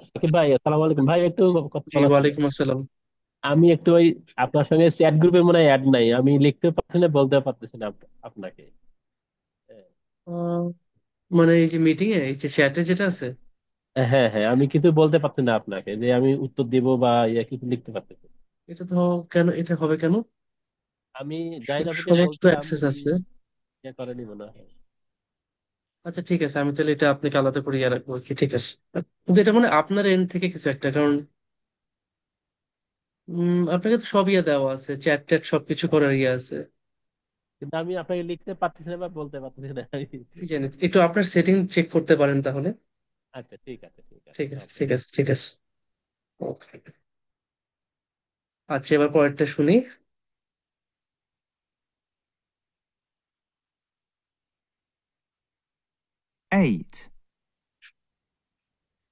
Speaker 15: সাকিব ভাই, আসসালামু আলাইকুম ভাই, একটু কথা
Speaker 1: জি,
Speaker 15: বলার ছিল।
Speaker 1: ওয়ালাইকুম আসসালাম।
Speaker 15: আমি একটু ওই আপনার সঙ্গে চ্যাট গ্রুপে মনে হয় অ্যাড নাই, আমি লিখতে পারছি না, বলতে পারতেছি না আপনাকে।
Speaker 1: আহ, মানে এই যে মিটিং এ এই যে চ্যাটে যেটা আছে,
Speaker 15: হ্যাঁ হ্যাঁ, আমি কিছু বলতে পারছি না আপনাকে, যে আমি উত্তর দিব বা কিছু লিখতে পারতেছি না।
Speaker 1: এটা তো কেন, এটা হবে কেন?
Speaker 15: আমি জানি না, আপনি
Speaker 1: সবার তো
Speaker 15: বলছি আমি
Speaker 1: অ্যাক্সেস আছে।
Speaker 15: ইয়ে করেনি মনে হয়।
Speaker 1: আচ্ছা ঠিক আছে, আমি তাহলে এটা আপনাকে আলাদা করে ইয়ে রাখবো আর কি, ঠিক আছে। কিন্তু এটা মানে আপনার এন্ড থেকে কিছু একটা, কারণ আপনাকে তো সব ইয়ে দেওয়া আছে, চ্যাট ট্যাট সবকিছু করার ইয়ে আছে।
Speaker 15: কিন্তু আমি আপনাকে লিখতে পারতেছি না বা বলতে পারতেছি না।
Speaker 1: কি জানি, একটু আপনার সেটিং চেক করতে পারেন তাহলে।
Speaker 15: আচ্ছা ঠিক আছে ঠিক আছে
Speaker 1: ঠিক আছে
Speaker 15: ওকে।
Speaker 1: ঠিক আছে ঠিক আছে। ওকে। আচ্ছা এবার পরেরটা শুনি।
Speaker 16: Eight.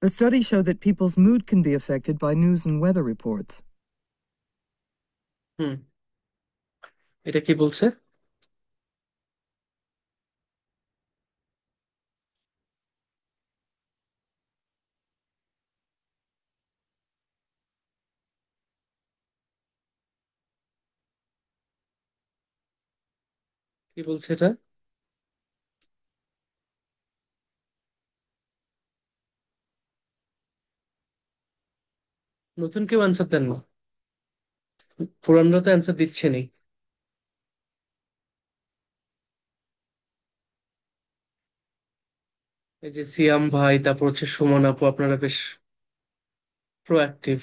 Speaker 16: The studies show that people's mood can be affected by news and weather reports.
Speaker 1: হুম, এটা কি বলছে? কি বলছে এটা? নতুন কেউ অ্যান্সার দেন না, পুরানরা তো অ্যান্সার দিচ্ছেনই। এই যে সিয়াম ভাই, তারপর হচ্ছে সুমন আপু, আপনারা বেশ প্রোঅ্যাক্টিভ,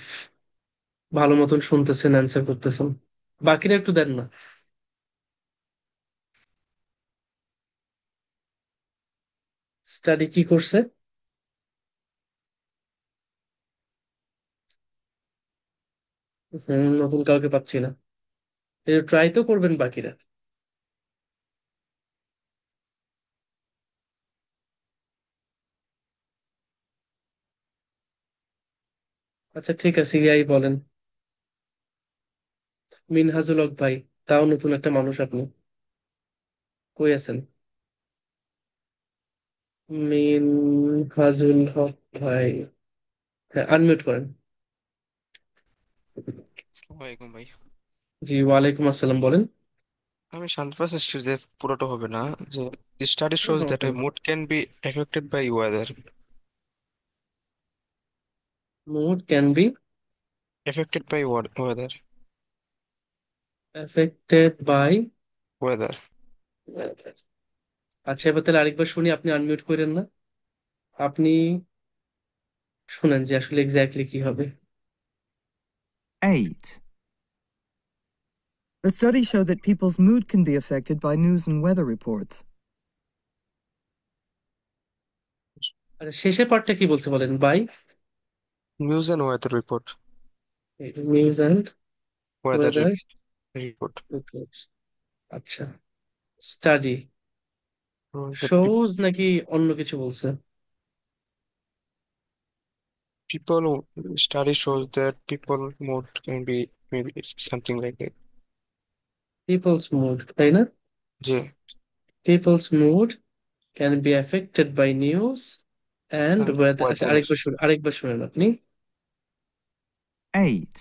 Speaker 1: ভালো মতন শুনতেছেন, অ্যান্সার করতেছেন। বাকিরা একটু দেন না। স্টাডি কি করছে? নতুন কাউকে পাচ্ছি না। ট্রাই তো করবেন বাকিরা। আচ্ছা ঠিক আছে, ইয়াই বলেন। মিনহাজুল হক ভাই, তাও নতুন একটা মানুষ আপনি, কই আছেন? মিনহাজুল হক ভাই, হ্যাঁ আনমিউট করেন।
Speaker 17: আসসালামু আলাইকুম ভাই।
Speaker 1: জি ওয়ালাইকুম আসসালাম, বলেন।
Speaker 17: আমি শান্ত পাচ্ছি যে পুরোটা হবে না, যে the study shows that a mood can be affected by weather.
Speaker 1: Mood can be
Speaker 17: Affected by weather.
Speaker 1: affected by
Speaker 17: Weather.
Speaker 1: weather। আচ্ছা এবার তাহলে আরেকবার শুনি, আপনি আনমিউট করেন না। আপনি শুনেন যে আসলে এক্স্যাক্টলি কি হবে।
Speaker 16: Eight. The studies show that people's mood can be affected by news and weather reports.
Speaker 1: আচ্ছা শেষের পার্টটা কি বলছে বলেন, বাই
Speaker 17: News and weather report.
Speaker 1: News and
Speaker 17: Weather
Speaker 1: weather
Speaker 17: report.
Speaker 1: আচ্ছা, স্টাডি
Speaker 17: That
Speaker 1: শোজ নাকি অন্য কিছু বলছে?
Speaker 17: people study shows that people mood can be maybe it's something like that.
Speaker 1: People's mood, তাই না?
Speaker 17: জি।
Speaker 1: People's mood can be affected by news and weather. আচ্ছা
Speaker 17: Weather.
Speaker 1: আরেকবার শুনেন আপনি।
Speaker 16: Eight.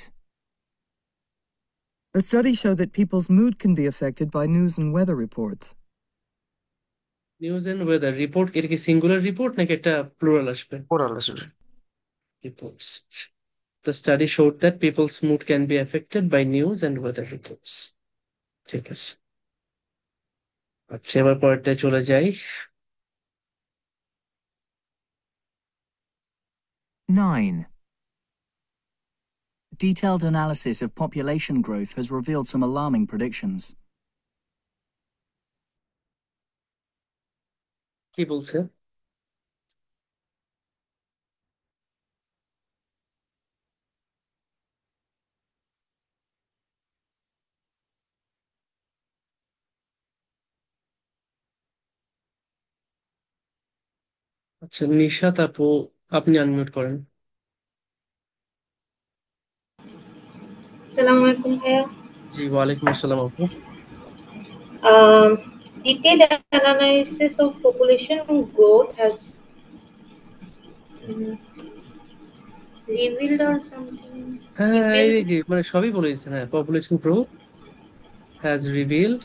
Speaker 16: The studies show that people's mood can be affected by news and weather reports.
Speaker 1: News and weather report, এটা কি singular report নাকি একটা plural আসবে?
Speaker 17: Oral আসবে।
Speaker 1: Reports. The study showed that people's mood can be affected by news and weather reports. ঠিক আছে, আচ্ছা এবার পরেরটা চলে যাই।
Speaker 18: 9. Detailed analysis of population growth has revealed some alarming predictions.
Speaker 1: কি বলছে? আচ্ছা নিশাত আপু, আপনি আনমিউট করেন।
Speaker 19: Assalamu alaikum ভাইয়া।
Speaker 1: জি ওয়ালাইকুম আসসালাম আপু।
Speaker 19: Detailed analysis of population growth has revealed or something.
Speaker 1: হ্যাঁ এই
Speaker 19: Revealed
Speaker 1: যে মানে সবই বলেছেন, হ্যাঁ population growth has revealed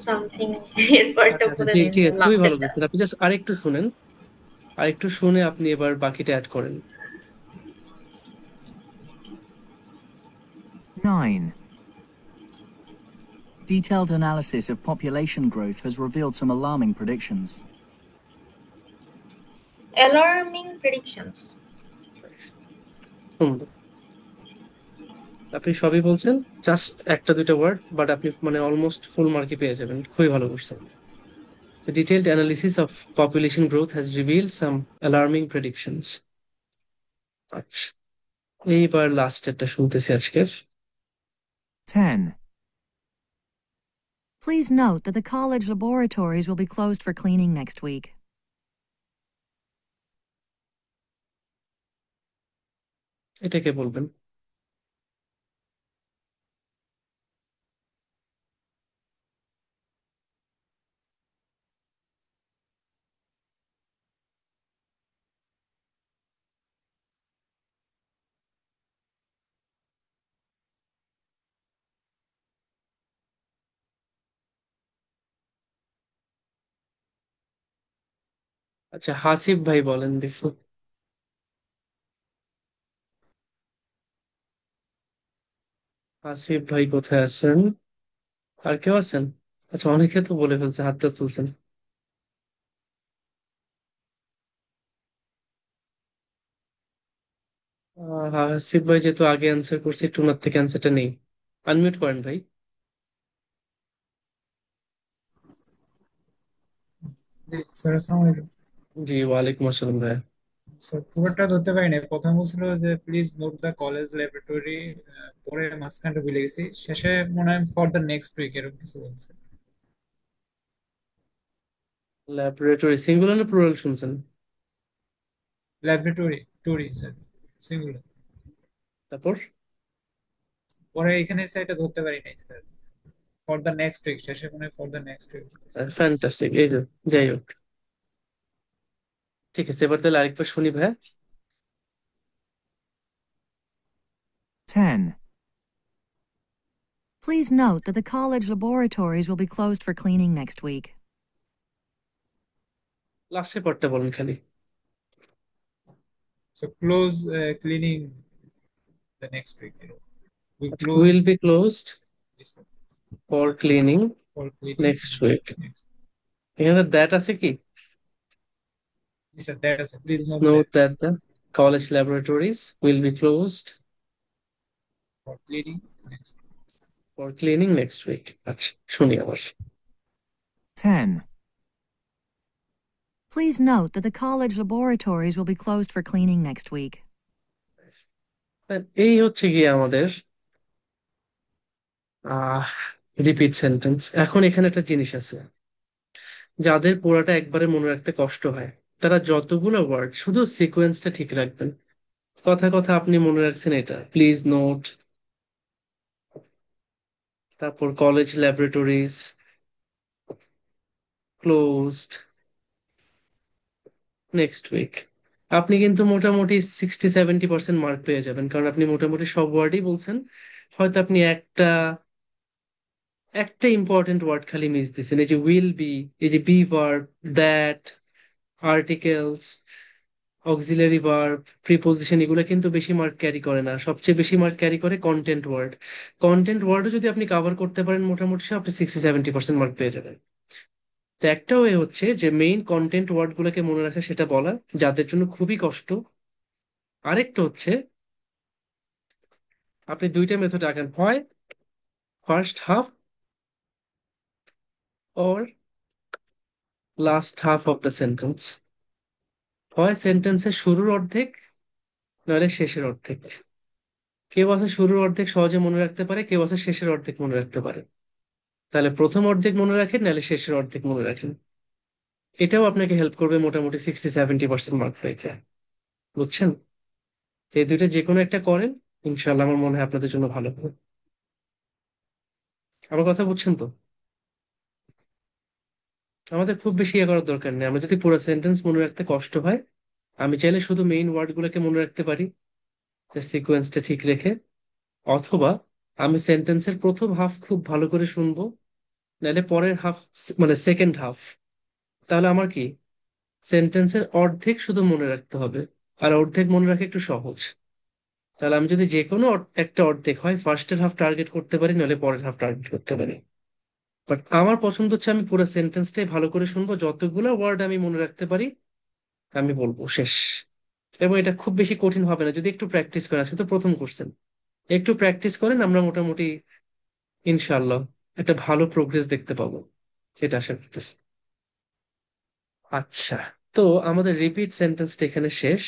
Speaker 19: something এরপরটা
Speaker 1: আচ্ছা আচ্ছা
Speaker 19: পুরো
Speaker 1: ঠিক
Speaker 19: নেই
Speaker 1: ঠিক আছে, খুবই ভালো
Speaker 19: লাস্টেরটা।
Speaker 1: বলছেন আপনি। জাস্ট আরেকটু শুনেন, আরেকটু শুনে আপনি এবার বাকিটা অ্যাড করেন।
Speaker 18: 9. Detailed analysis of population growth has revealed some alarming predictions.
Speaker 19: Alarming predictions.
Speaker 1: সুন্দর। আপনি সবই বলছেন, জাস্ট একটা দুইটা ওয়ার্ড, বাট আপনি মানে অলমোস্ট ফুল মার্কই পেয়ে যাবেন, খুবই ভালো করছেন। The detailed analysis of population growth has revealed some alarming predictions. আচ্ছা, এইবার লাস্ট একটা শুনতেছি আজকের।
Speaker 10: 10. Please note that the college laboratories will be closed for cleaning next week.
Speaker 1: এটাকে বলবেন। আচ্ছা, হাসিব ভাই বলেন দেখি। হাসিব ভাই কোথায় আছেন? আর কেউ আছেন? আচ্ছা, অনেকে তো বলে ফেলছে, হাতটা তুলছেন। হাসিব ভাই যেহেতু আগে অ্যান্সার করছে, একটু ওনার থেকে অ্যান্সারটা নেই। আনমিউট করেন ভাই।
Speaker 20: জি স্যার, আসসালামু আলাইকুম।
Speaker 1: জি, ওয়ালাইকুম আসসালাম ভাই।
Speaker 20: স্যার পুরোটা ধরতে পারিনি, প্রথম ছিল যে please note the college laboratory, পরে মাঝখানটা ভুলে গেছি, শেষে মনে হয় ফর দ্য নেক্সট উইক এরকম কিছু বলছে।
Speaker 1: ল্যাবরেটরি সিঙ্গুলার না প্লুরাল শুনছেন?
Speaker 20: ল্যাবরেটরি টরি স্যার, সিঙ্গুলার।
Speaker 1: তারপর
Speaker 20: পরে এখানে সাইডটা ধরতে পারি নাই sir, for the next week, শেষে মনে হয় for the next week.
Speaker 1: Fantastic, এই যে, যাই হোক, ঠিক আছে, এবার তাহলে আরেকবার শুনি ভাই।
Speaker 10: 10. Please note that the college laboratories will be closed for cleaning next week.
Speaker 1: লাস্টের পার্টটা বলেন খালি।
Speaker 20: So close cleaning the next week. We close.
Speaker 1: Will be closed
Speaker 20: Yes, sir.
Speaker 1: for cleaning
Speaker 20: For cleaning
Speaker 1: next week. এখানে that আছে কি?
Speaker 20: Yes, sir. That is. Please
Speaker 1: Note that the college laboratories will be closed
Speaker 20: for cleaning next week.
Speaker 1: for cleaning next week. আচ্ছা, শুনি আবার।
Speaker 10: 10. Please note that the college laboratories will be closed for cleaning next week.
Speaker 1: এই হচ্ছে গিয়ে আমাদের repeat sentence. এখন এখানে একটা জিনিস আছে, যাদের পুরাটা একবারে মনে রাখতে কষ্ট হয়, তারা যতগুলো ওয়ার্ড শুধু সিকোয়েন্সটা ঠিক রাখবেন। কথা কথা আপনি মনে রাখছেন এটা, প্লিজ নোট, তারপর college laboratories closed next week, আপনি কিন্তু মোটামুটি 60-70% মার্ক পেয়ে যাবেন, কারণ আপনি মোটামুটি সব ওয়ার্ডই বলছেন। হয়তো আপনি একটা একটা ইম্পর্টেন্ট ওয়ার্ড খালি মিস দিচ্ছেন, এই যে উইল বি, এই যে be verb, that, articles, auxiliary verb, preposition, এগুলো কিন্তু বেশি মার্ক ক্যারি করে না। সবচেয়ে বেশি মার্ক ক্যারি করে কন্টেন্ট ওয়ার্ড। কন্টেন্ট ওয়ার্ডও যদি আপনি কভার করতে পারেন মোটামুটি সব, আপনি 60-70% মার্ক পেয়ে যাবেন। তো একটা ওয়ে হচ্ছে যে মেইন কন্টেন্ট ওয়ার্ড গুলোকে মনে রাখা, সেটা বলা, যাদের জন্য খুবই কষ্ট। আরেকটা হচ্ছে আপনি দুইটা মেথড আঁকেন, হয় first half or last half of the sentence, হয় সেন্টেন্সের শুরুর অর্ধেক নইলে শেষের অর্ধেক। কেউ আছে শুরুর অর্ধেক সহজে মনে রাখতে পারে, কেউ আছে শেষের অর্ধেক মনে রাখতে পারে। তাহলে প্রথম অর্ধেক মনে রাখেন, নাহলে শেষের অর্ধেক মনে রাখেন। এটাও আপনাকে হেল্প করবে মোটামুটি 60-70% মার্ক পেতে, বুঝছেন? তো এই দুইটা যে কোনো একটা করেন, ইনশাল্লাহ আমার মনে হয় আপনাদের জন্য ভালো হবে। আমার কথা বুঝছেন তো? আমাদের খুব বেশি ইয়ে করার দরকার নেই। আমরা যদি পুরো সেন্টেন্স মনে রাখতে কষ্ট হয়, আমি চাইলে শুধু মেইন ওয়ার্ড গুলোকে মনে রাখতে পারি সিকোয়েন্সটা ঠিক রেখে, অথবা আমি সেন্টেন্সের প্রথম হাফ খুব ভালো করে শুনবো, নাহলে পরের হাফ, মানে সেকেন্ড হাফ। তাহলে আমার কি, সেন্টেন্সের অর্ধেক শুধু মনে রাখতে হবে, আর অর্ধেক মনে রাখা একটু সহজ। তাহলে আমি যদি যে কোনো একটা অর্ধেক, হয় ফার্স্টের হাফ টার্গেট করতে পারি, নাহলে পরের হাফ টার্গেট করতে পারি। বাট আমার পছন্দ হচ্ছে আমি পুরো সেন্টেন্সটাই ভালো করে শুনবো, যতগুলো ওয়ার্ড আমি মনে রাখতে পারি আমি বলবো, শেষ। এবং এটা খুব বেশি কঠিন হবে না যদি একটু প্র্যাকটিস করেন। আজকে তো প্রথম করছেন, একটু প্র্যাকটিস করেন, আমরা মোটামুটি ইনশাআল্লাহ একটা ভালো প্রোগ্রেস দেখতে পাবো, যেটা আশা করতেছি। আচ্ছা, তো আমাদের রিপিট সেন্টেন্সটা এখানে শেষ।